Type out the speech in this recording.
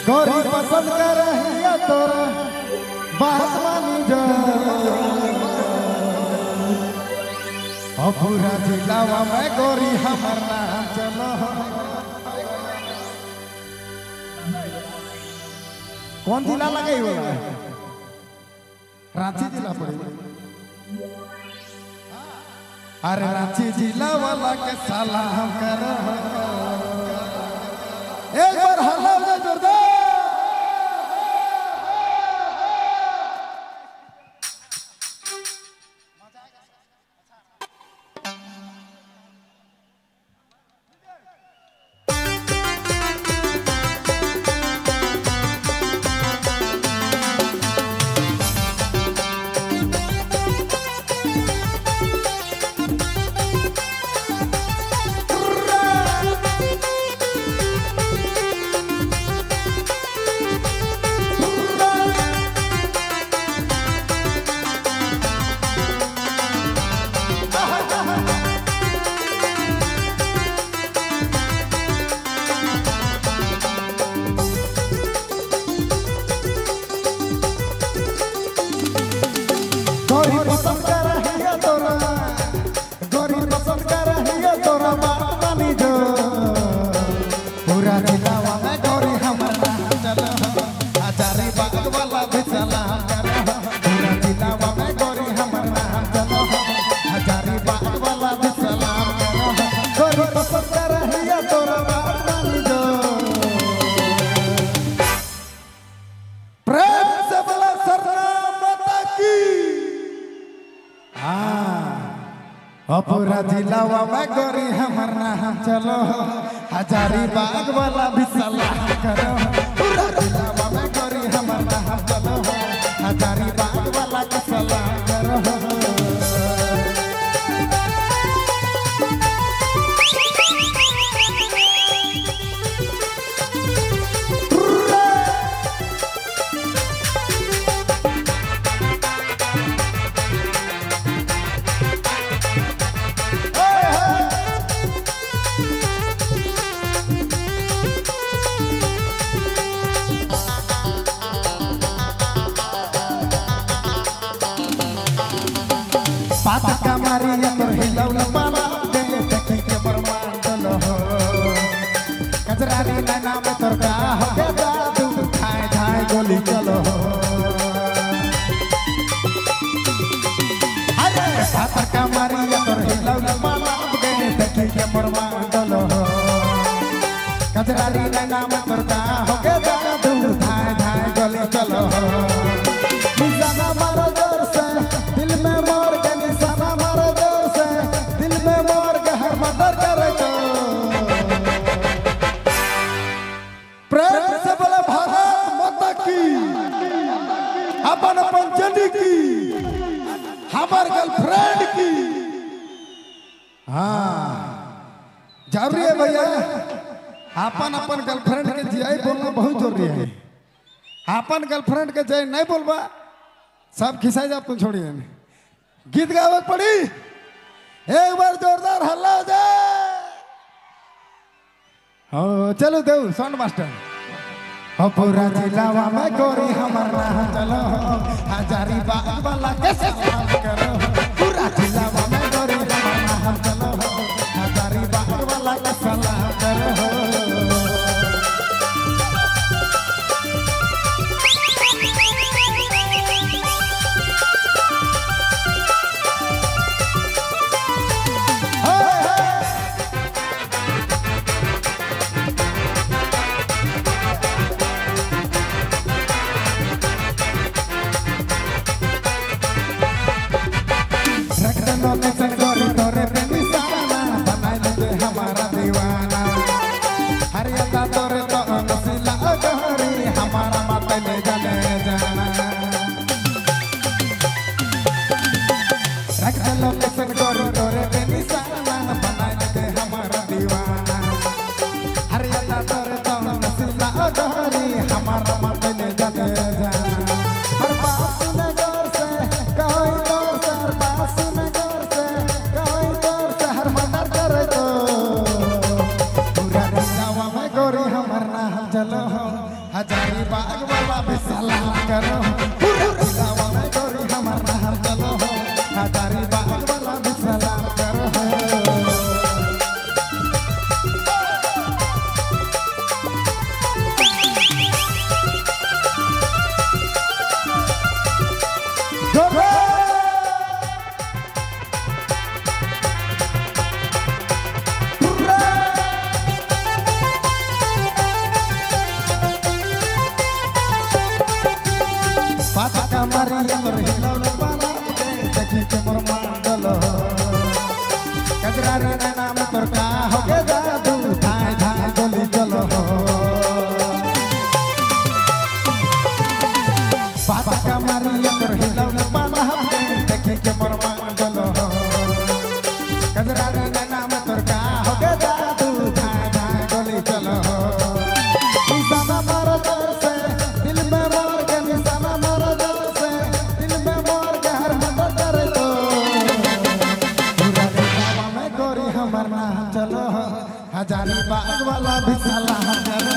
गोरी पसंद कर रही तोरा बात मानी जा पूरा जिलावा में गोरी हमर नाम चलो। कौन जिला लगे हुए रांची जिला पड़े। अरे रांची जिला वाला के सलाम कर एक बार हल्ला हो जोरदार। गोरी पसंद कर रही है तोरा, गोरी पसंद कर रही है तोरा बात मानी जो पूरा जिलावा में गोरी हमर नाम चलो। हजारी बाग वाला भी सलाम करो पूरा जिलावा में गोरी हमर नाम चलो। हजारी बाग वाला भी सलाम करो गोरी पसंद कर रही है तोरा बात मानी जो। प्रेम से बोला सरनाम माता की। पूरा जिलावा में गोरी हमर नाम चलो। हजारी बाग वाला भी सलाम करो पूरा जिलावा में गोरी हमर नाम चलो। हजारी बाग वाला का सलाम करो। बात का मारिया तोर हिलौल पाला दे देखी के बरमान चलो। कजरारी नैना में तोर का हो के जादू खाए खाए गोली चलो। अरे बात का मारिया तोर हिलौल पाला दे देखी के बरमान चलो। कजरारी नैना में तोर का हो के जादू खाए खाए गोली चलो। निशाना मारो जोर से दिल में मोर के निशाना मारो जोर से दिल में मोर के हर मदर करे तो। प्रेम से बोले भारत माता की। अपन पंचनी की हमार गर्लफ्रेंड की। हाँ जरूरी है भैया अपन अपन गर्लफ्रेंड के जय बोलना बहुत जरूरी है। अपन गर्लफ्रेंड के जय नहीं बोलबा सब खिसाई जा तुम छोड़िए। गीत गावत पड़ी एक बार जोरदार हल्ला हो जाए। हो चलो देव साउंड मास्टर। हो पूरा जिलावा में गोरी हमर नाम चलो। हजारी बाग वाला के सलाम करो पूरा जिलावा में गोरी हमर नाम चलो। हजारी बाग वाला के सलाम करो। हजारी बाग वाला भी सलाम करो पूरा दिलावा में गोरी हमार नाम चलो हजारी बाग वाला भी सलाम करो Maria berhilau lepana Jadi cemur mandalo Kadrari nana motorkaho Kedadu Thai thai goli jalo Pataka Maria berhilau lepana Jadi cemur mandalo Kadrari nana motorkaho Kedadu Thai thai goli jalo Isama marada se Dil mein mar ke Isama marada हजारी बाग वाला भी सलाम करो